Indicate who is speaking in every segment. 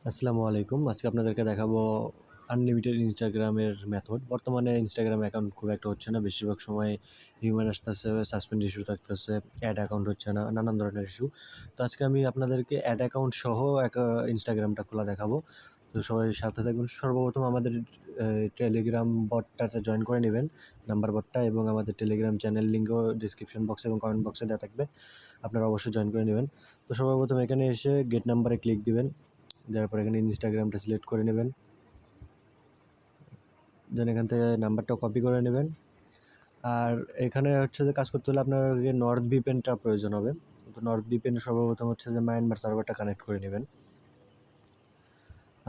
Speaker 1: আসসালামু আলাইকুম। আজকে আপনাদেরকে দেখাবো আনলিমিটেড ইনস্টাগ্রামের মেথড। বর্তমানে ইনস্টাগ্রাম অ্যাকাউন্ট খুব একটা হচ্ছে না। বেশিরভাগ সময় হিউম্যান আসতেছে, সাসপেন্ড ইস্যু থাকতেছে, অ্যাড অ্যাকাউন্ট হচ্ছে না, নানান ধরনের ইস্যু। তো আজকে আমি আপনাদেরকে অ্যাড অ্যাকাউন্ট সহ ইনস্টাগ্রামটা খোলা দেখাবো। তো সবাই সাথে থাকবেন। সর্বপ্রথম আমাদের টেলিগ্রাম বটটাতে জয়েন করে নেবেন, নাম্বার বটটা, এবং আমাদের টেলিগ্রাম চ্যানেল লিঙ্কও ডিসক্রিপশন বক্সে এবং কমেন্ট বক্সে দেওয়া থাকবে। আপনারা অবশ্যই জয়েন করে নেবেন। তো সর্বপ্রথম এখানে এসে গেট নাম্বারে ক্লিক দিবেন। দেওয়ার পর এখানে ইনস্টাগ্রামটা সিলেক্ট করে নেবেন। দেন এখান থেকে নাম্বারটা কপি করে নেবেন। আর এখানে হচ্ছে যে কাজ করতে হলে আপনার নর্থ ভিপিএনটা প্রয়োজন হবে। তো নর্থ ভিপিএন সর্বপ্রথম হচ্ছে যে মায়ানমার সার্ভারটা কানেক্ট করে নেবেন।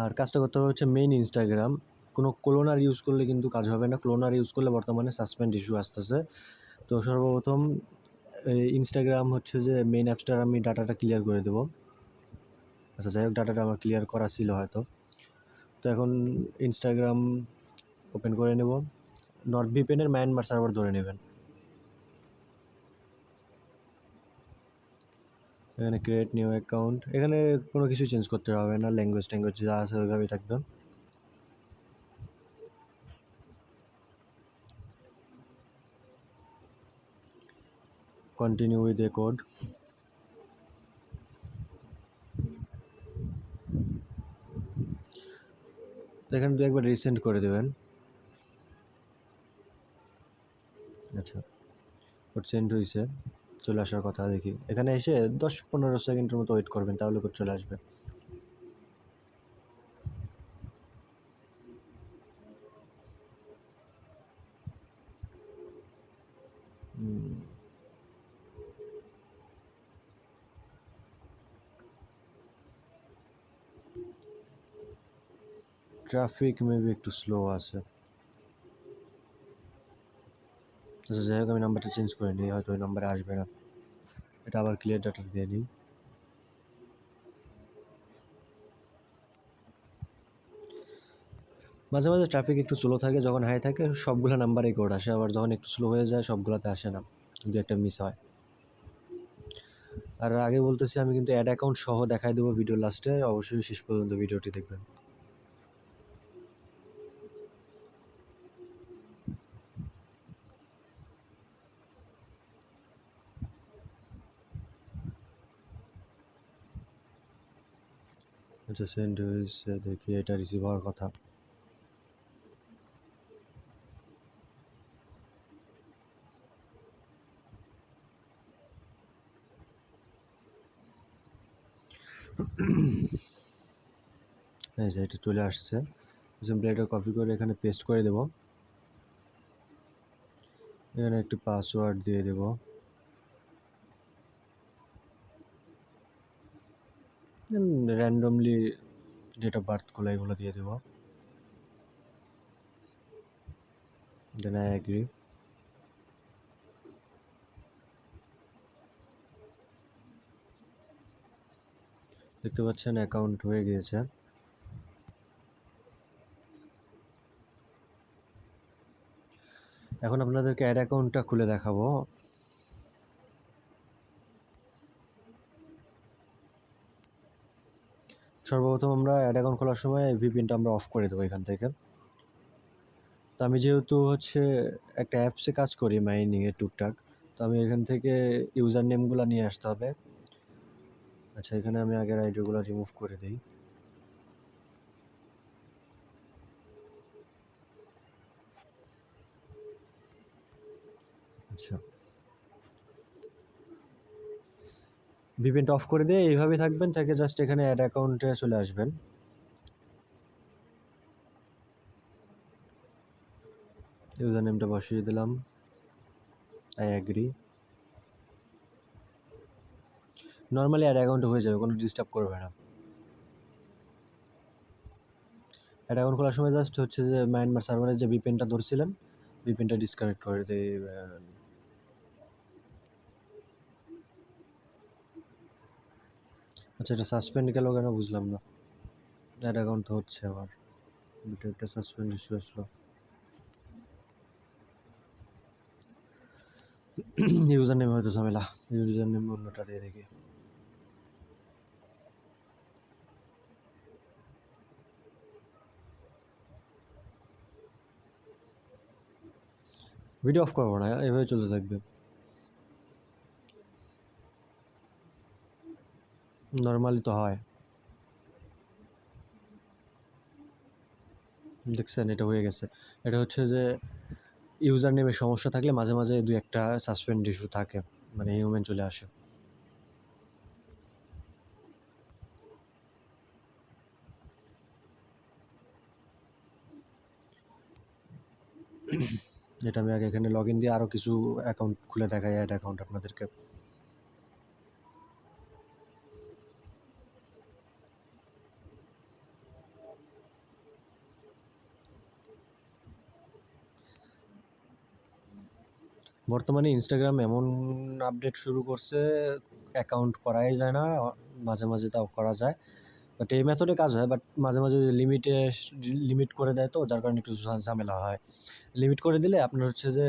Speaker 1: আর কাজটা করতে হবে হচ্ছে মেইন ইনস্টাগ্রাম। কোনো ক্লোনার ইউজ করলে কিন্তু কাজ হবে না। ক্লোনার ইউজ করলে বর্তমানে সাসপেন্ড ইস্যু আসতেছে। তো সর্বপ্রথম ইনস্টাগ্রাম হচ্ছে যে মেইন অ্যাপসটার আমি ডাটাটা ক্লিয়ার করে দেবো। আচ্ছা, যাই হোক, ডাটাটা আমার ক্লিয়ার করা ছিল হয়তো। তো এখন ইনস্টাগ্রাম ওপেন করে নেব। নর্থ ভিপিএনের মায়ানমার সার্ভার ধরে নেবেন। এখানে ক্রিয়েট নিউ অ্যাকাউন্ট, এখানে কোনো কিছু চেঞ্জ করতে হবে না, ল্যাঙ্গুয়েজ ট্যাঙ্গুয়েজ যা আছে ওইভাবেই থাকবে। Continue with a code. এখানে তো একবার রিসেন্ড করে দেবেন। আচ্ছা, কোড সেন্ড হয়েছে, চলে আসার কথা। দেখি এখানে এসে 10-15 সেকেন্ডের মতো ওয়েট করবেন, তাহলে কোড চলে আসবে। ট্রাফিক মেবি একটু স্লো আছে। আচ্ছা, যাই হোক, আমি নাম্বারটা চেঞ্জ করে নিই, হয়তো ওই নাম্বারে আসবে না। এটা আবার ক্লিয়ার ডাটা দিয়ে নিই। মাঝে মাঝে ট্রাফিক একটু স্লো থাকে, যখন হাই থাকে সবগুলো নাম্বারেই কোড আসে, আবার যখন একটু স্লো হয়ে যায় সবগুলোতে আসে না, কিন্তু একটা মিস হয়। আর আগে বলতেছি, আমি কিন্তু অ্যাড অ্যাকাউন্ট সহ দেখাই দেবো ভিডিও লাস্টে, অবশ্যই শেষ পর্যন্ত ভিডিওটি দেখবেন। আচ্ছা, সেন্ড হয়েছে, দেখি এটা রিসিভ হওয়ার কথা। এই যে এটা চলে আসছে। সিম্পলি এটা কপি করে এখানে পেস্ট করে দেব। এখানে একটি পাসওয়ার্ড দিয়ে দেব। র্যান্ডমলি ডেট অফ বার্থগুলো এগুলো দিয়ে দেব। Then I agree. দেখতে পাচ্ছেন অ্যাকাউন্ট হয়ে গিয়েছে। এখন আপনাদেরকে অ্যাড অ্যাকাউন্টটা খুলে দেখাবো। সর্বপ্রথম আমরা অ্যাড অ্যাকাউন্ট খোলার সময় ভিপিএনটা আমরা অফ করে দেবো এখান থেকে। তো আমি যেহেতু হচ্ছে একটা অ্যাপসে কাজ করি মাইনিংয়ে টুকটাক, তো আমি এখান থেকে ইউজার নেমগুলো নিয়ে আসতে হবে। আচ্ছা, এখানে আমি আগের আইডিগুলো রিমুভ করে দিই। আচ্ছা, ভিপিএনটা অফ করে দিয়ে এইভাবেই থাকবেন, থেকে জাস্ট এখানে অ্যাড অ্যাকাউন্টে চলে আসবেন। ইউজার নেমটা বসিয়ে দিলাম, আই অ্যাগ্রি। নর্মালি অ্যাড অ্যাকাউন্টে হয়ে যাবে, কোনো ডিস্টার্ব করবে না। অ্যাড অ্যাকাউন্ট খোলার সময় জাস্ট হচ্ছে যে মায়ানমার সার্ভারে যে ভিপিএনটা ধরছিলেন, ভিপিএনটা ডিসকানেক্ট করে দেবেন। আচ্ছা, এটা সাসপেন্ড গেল কেন বুঝলাম না। অ্যাড অ্যাকাউন্ট তো হচ্ছে আমার, একটা সাসপেন্ড ইস্যু আসলো। ইউজার নেম হয়তো ঝামেলা, ইউজার নেম অন্যটা দিয়ে দেখি। ভিডিও অফ করবো না, এভাবে চলতে থাকবে। নর্মালি তো হয়। দেখছেন এটা হয়ে গেছে। এটা হচ্ছে যে ইউজার নেমের সমস্যা থাকলে মাঝে মাঝে দুই একটা সাসপেন্ড ইস্যু থাকে, মানে হিউম্যান চলে আসে। এটা আমি আগে এখানে লগ ইন দিয়ে আরও কিছু অ্যাকাউন্ট খুলে দেখাই, অ্যাড অ্যাকাউন্ট আপনাদেরকে। বর্তমানে ইনস্টাগ্রাম এমন আপডেট শুরু করছে, অ্যাকাউন্ট করাই যায় না, মাঝে মাঝে তাও করা যায়। বাট এই মেথডে কাজ হয়, বাট মাঝে মাঝে লিমিট করে দেয়, তো যার কারণে একটু ঝামেলা হয়। লিমিট করে দিলে আপনার হচ্ছে যে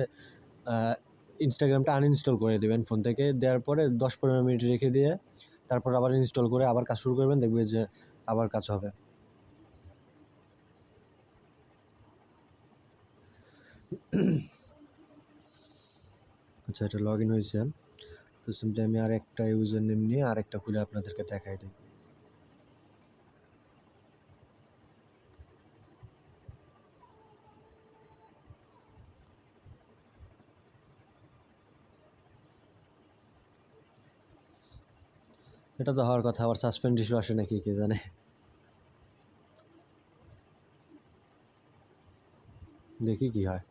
Speaker 1: ইনস্টাগ্রামটা আনইনস্টল করে দেবেন ফোন থেকে, দেওয়ার পরে 10-15 মিনিট রেখে দিয়ে তারপর আবার ইনস্টল করে আবার কাজ শুরু করবেন, দেখবে যে আবার কাজ হবে। আচ্ছা, এটা লগ ইন হয়েছে, তো সিম্পলি আমি আর একটা ইউজার নেম নিয়ে আরেকটা খুলে আপনাদেরকে দেখাই দিই। এটা তো হওয়ার কথা, আবার সাসপেন্ড ইস্যু আসে নাকি কে জানে। দেখি কি হয়।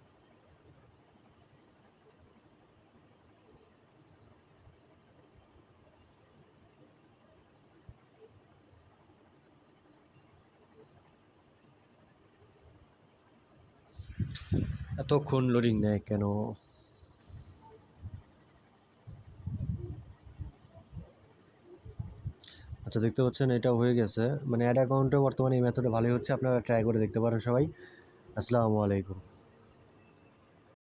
Speaker 1: এতক্ষণ লোডিং নেয় কেন? আচ্ছা, দেখতে পাচ্ছেন এটা হয়ে গেছে, মানে অ্যাড অ্যাকাউন্টে বর্তমানে এই মেথডে ভালোই হচ্ছে, আপনারা ট্রাই করে দেখতে পারেন সবাই। আসসালামু আলাইকুম।